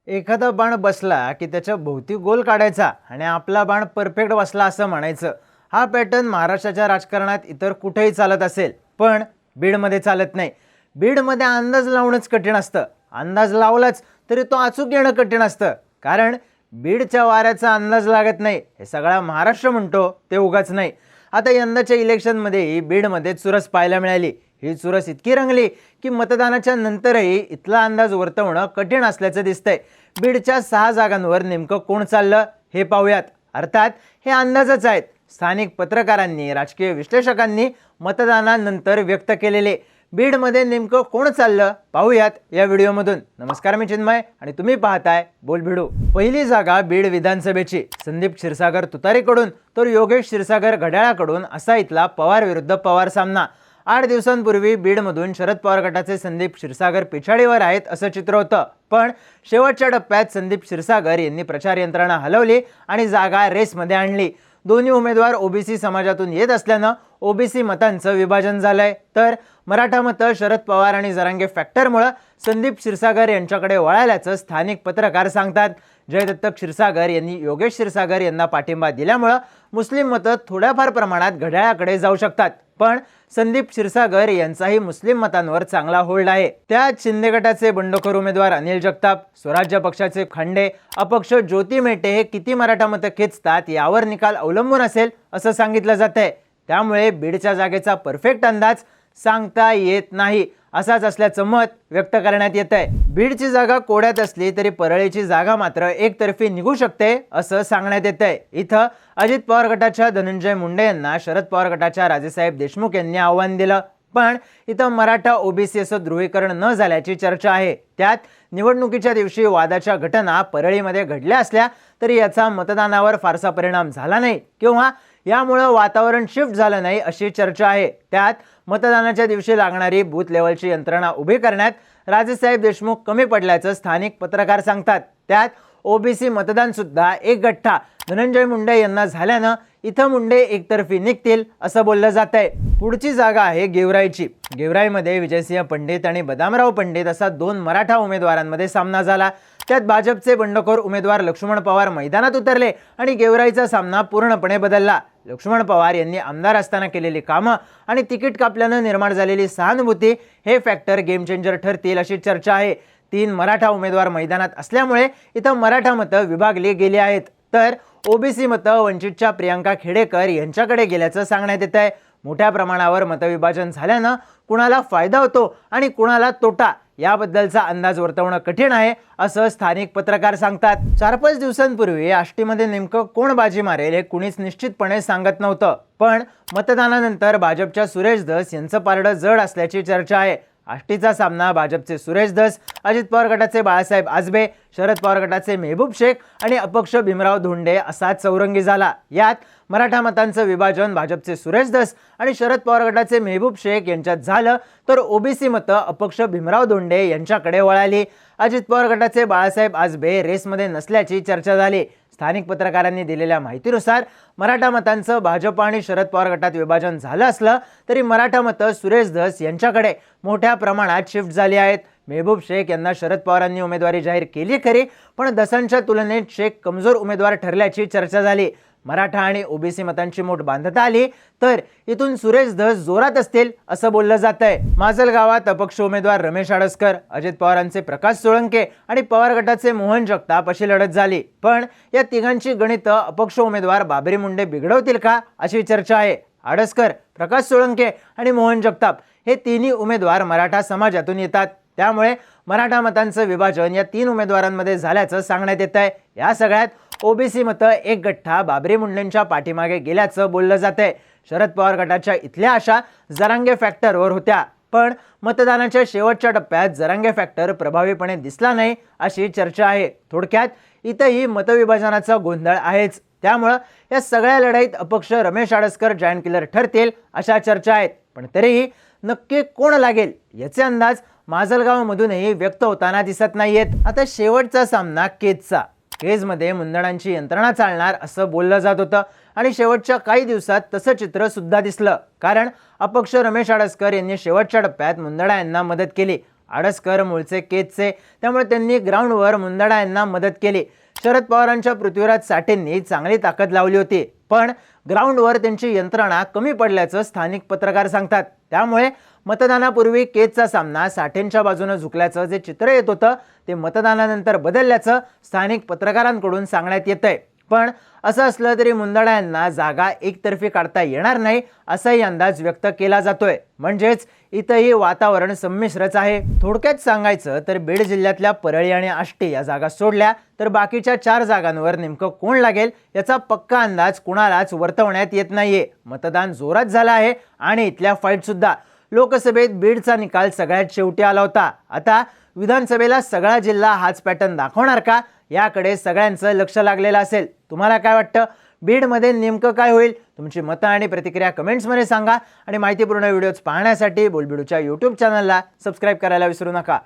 एखादा बाण बसला की त्याच्या भोवती गोल काढायचा आणि आपला बाण परफेक्ट बसला असं म्हणायचं. हा पॅटर्न महाराष्ट्राच्या राजकारणात इतर कुठेही चालत असेल, पण बीडमध्ये चालत नाही. बीडमध्ये अंदाज लावणंच कठीण असतं. अंदाज लावलाच तरी तो अचूक येणं कठीण असतं, कारण बीडच्या वाऱ्याचा अंदाज लागत नाही. हे सगळा महाराष्ट्र म्हणतो ते उगाच नाही. आता यंदाच्या इलेक्शनमध्येही बीडमध्ये चुरस पाहायला मिळाली. ही चुरस इतकी रंगली की मतदानाच्या नंतरही इथला अंदाज वर्तवणं कठीण असल्याचं दिसतंय. बीडच्या 6 जागांवर नेमकं कोण चाललं हे पाहूयात. अर्थात हे अंदाजच आहेत. स्थानिक पत्रकारांनी, राजकीय विश्लेषकांनी मतदानानंतर व्यक्त केलेले. बीडमध्ये नेमकं कोण चाललं पाहूयात या व्हिडिओमधून. नमस्कार, मी चिन्मय आणि तुम्ही पाहताय बोल भिडू. पहिली जागा बीड विधानसभेची. संदीप क्षीरसागर तुतारीकडून तर योगेश क्षीरसागर घड्याळाकडून असा इथला पवार विरुद्ध पवार सामना. 8 दिवसांपूर्वी बीडमधून शरद पवार गटाचे संदीप क्षीरसागर पिछाडीवर आहेत असं चित्र होतं. पण शेवटच्या टप्प्यात संदीप क्षीरसागर यांनी प्रचार यंत्रणा हलवली आणि जागा रेसमध्ये आणली. दोन्ही उमेदवार ओबीसी समाजातून येत असल्यानं ओबीसी मतांचं विभाजन झालंय. तर मराठा मतं शरद पवार आणि जरांगे फॅक्टरमुळे संदीप क्षीरसागर यांच्याकडे वळाल्याचं स्थानिक पत्रकार सांगतात. जयदत्त क्षीरसागर यांनी योगेश क्षीरसागर यांना पाठिंबा दिल्यामुळे मुस्लिम मतं थोड्याफार प्रमाणात घड्याळाकडे जाऊ शकतात. पण संदीप क्षीरसागर यांचाही मुस्लिम मतांवर चांगला होल्ड आहे. त्यात शिंदे गटाचे बंडखोर उमेदवार अनिल जगताप, स्वराज्य पक्षाचे खांडे, अपक्ष ज्योती मेटे हे किती मराठा मतं खेचतात यावर निकाल अवलंबून असेल असं सांगितलं जातंय. त्यामुळे बीडच्या जागेचा परफेक्ट अंदाज सांगता येत नाही असाच असल्याचं मत व्यक्त करण्यात येत आहे. बीडची जागा कोड्यात असली तरी परळीची जागा मात्र एकतर्फी निघू शकते असं सांगण्यात येत आहे. इथं अजित पवार गटाच्या धनंजय मुंडे यांना शरद पवार गटाच्या राजेसाहेब देशमुख यांनी आव्हान दिलं. पण इथं मराठा ओबीसी असं ध्रुवीकरण न झाल्याची चर्चा आहे. त्यात निवडणुकीच्या दिवशी वादाच्या घटना परळीमध्ये घडल्या असल्या तरी याचा मतदानावर फारसा परिणाम झाला नाही किंवा यामुळं वातावरण शिफ्ट झालं नाही अशी चर्चा आहे. त्यात मतदानाच्या दिवशी लागणारी बूथ लेवलची यंत्रणा उभी करण्यात राजेसाहेब देशमुख कमी पडल्याचं स्थानिक पत्रकार सांगतात. त्यात ओबीसी मतदान सुद्धा एक गठ्ठा धनंजय मुंडे यांना झाल्यानं इथं मुंडे एकतर्फी निघतील असं बोललं जात आहे. पुढची जागा आहे गेवराईची. गेवराईमध्ये विजयसिंह पंडित आणि बदामराव पंडित असा 2 मराठा उमेदवारांमध्ये सामना झाला. त्यात भाजपचे बंडखोर उमेदवार लक्ष्मण पवार मैदानात उतरले आणि गेवराईचा सामना पूर्णपणे बदलला. लक्ष्मण पवार यांनी आमदार असताना केलेली कामं आणि तिकीट कापल्यानं निर्माण झालेली सहानुभूती हे फॅक्टर गेम चेंजर ठरतील अशी चर्चा आहे. 3 मराठा उमेदवार मैदानात असल्यामुळे इथं मराठा मतं विभागली गेली आहेत. तर ओबीसी मतं वंचितच्या प्रियांका खेडेकर यांच्याकडे गेल्याचं सांगण्यात येत आहे. मोठ्या प्रमाणावर मतविभाजन झाल्यानं कुणाला फायदा होतो आणि कुणाला तोटा याबद्दलचा अंदाज वर्तवणं कठीण आहे असं स्थानिक पत्रकार सांगतात. 4-5 दिवसांपूर्वी आष्टीमध्ये नेमकं कोण बाजी मारेल हे कुणीच निश्चितपणे सांगत नव्हतं. पण मतदानानंतर भाजपच्या सुरेश धस यांचं पारडं जड असल्याची चर्चा आहे. आष्टीचा सामना भाजपचे सुरेश धस, अजित पवार गटाचे बाळासाहेब आजबे, शरद पवार गटाचे मेहबूब शेख आणि अपक्ष भीमराव धोंडे असा चौरंगी झाला. यात मराठा मतांचं विभाजन भाजपचे सुरेश धस आणि शरद पवार गटाचे मेहबूब शेख यांच्यात झालं तर ओबीसी मतं अपक्ष भीमराव धोंडे यांच्याकडे वळाली. अजित पवार गटाचे बाळासाहेब आजबे रेसमध्ये नसल्याची चर्चा झाली. स्थानिक पत्रकारांनी दिलेल्या माहितीनुसार मराठा मतांचं भाजप आणि शरद पवार गटात विभाजन झालं असलं तरी मराठा मतं सुरेश धस यांच्याकडे मोठ्या प्रमाणात शिफ्ट झाली आहेत. मेहबूब शेख यांना शरद पवारांनी उमेदवारी जाहीर केली खरी, पण धसांच्या तुलनेत शेख कमजोर उमेदवार ठरल्याची चर्चा झाली. मराठा आणि ओबीसी मतांची मोठ बांधता आली तर इथून सुरेश धस जोरात असतील असं बोललं जात आहे. माजलगावात अपक्ष उमेदवार रमेश आडसकर, अजित पवारांचे प्रकाश सोळंके आणि पवार गटाचे मोहन जगताप अशी लढत झाली. पण या तिघांची गणितं अपक्ष उमेदवार बाबरी मुंडे बिघडवतील का अशी चर्चा आहे. आडसकर, प्रकाश सोळंके आणि मोहन जगताप हे तिन्ही उमेदवार मराठा समाजातून येतात. त्यामुळे मराठा मतांचं विभाजन या 3 उमेदवारांमध्ये झाल्याचं सांगण्यात येत आहे. या सगळ्यात ओबीसी मतं एक गठ्ठा बाबरी मुंडेंच्या पाठीमागे गेल्याचं बोललं जात आहे. शरद पवार गटाच्या इथल्या आशा जरांगे फॅक्टरवर होत्या, पण मतदानाच्या शेवटच्या टप्प्यात जरांगे फॅक्टर प्रभावीपणे दिसला नाही अशी चर्चा आहे. थोडक्यात इथंही मतविभाजनाचा गोंधळ आहेच. त्यामुळं या सगळ्या लढाईत अपक्ष रमेश आडसकर जायंट किलर ठरतील अशा चर्चा आहेत. पण तरीही नक्की कोण लागेल याचे अंदाज माजलगावमधूनही व्यक्त होताना दिसत नाहीयेत. आता शेवटचा सामना केजचा. केजमध्ये मुंदडांची यंत्रणा चालणार असं बोललं जात होतं आणि शेवटच्या काही दिवसात तसं चित्र सुद्धा दिसलं. कारण अपक्ष रमेश आडसकर यांनी शेवटच्या टप्प्यात मुंदडा यांना मदत केली. आडसकर मूळचे केजचे, त्यामुळे त्यांनी ग्राउंडवर मुंदडा यांना मदत केली. शरद पवारांच्या पृथ्वीराज साठेंनी चांगली ताकद लावली होती, पण ग्राउंडवर त्यांची यंत्रणा कमी पडल्याचं स्थानिक पत्रकार सांगतात. त्यामुळे मतदानापूर्वी केजचा सामना साठेंच्या बाजूने झुकल्याचं जे चित्र येत होतं ते मतदानानंतर बदलल्याचं स्थानिक पत्रकारांकडून सांगण्यात येतंय. पण असं असलं तरी मुंदडा यांना जागा एकतर्फी काढता येणार नाही असाही अंदाज व्यक्त केला जातोय. म्हणजेच इथंही वातावरण संमिश्रच आहे. थोडक्यात सांगायचं तर बीड जिल्ह्यातल्या परळी आणि आष्टी या जागा सोडल्या तर बाकीच्या 4 जागांवर नेमकं कोण लागेल याचा पक्का अंदाज कुणालाच वर्तवण्यात येत नाहीये. मतदान जोरात झालं आहे आणि इथल्या फाईट सुद्धा. लोकसभेत बीडचा निकाल सगळ्यात शेवटी आला होता. आता विधानसभेला सगळा जिल्हा हाच पॅटर्न दाखवणार का, याकडे सगळ्यांचं लक्ष लागलेलं असेल. तुम्हाला काय वाटतं, बीडमध्ये नेमकं काय होईल? तुमची मतं आणि प्रतिक्रिया कमेंट्समध्ये सांगा आणि माहितीपूर्ण व्हिडिओज पाहण्यासाठी बोलबिडूच्या यूट्यूब चॅनलला सबस्क्राईब करायला विसरू नका.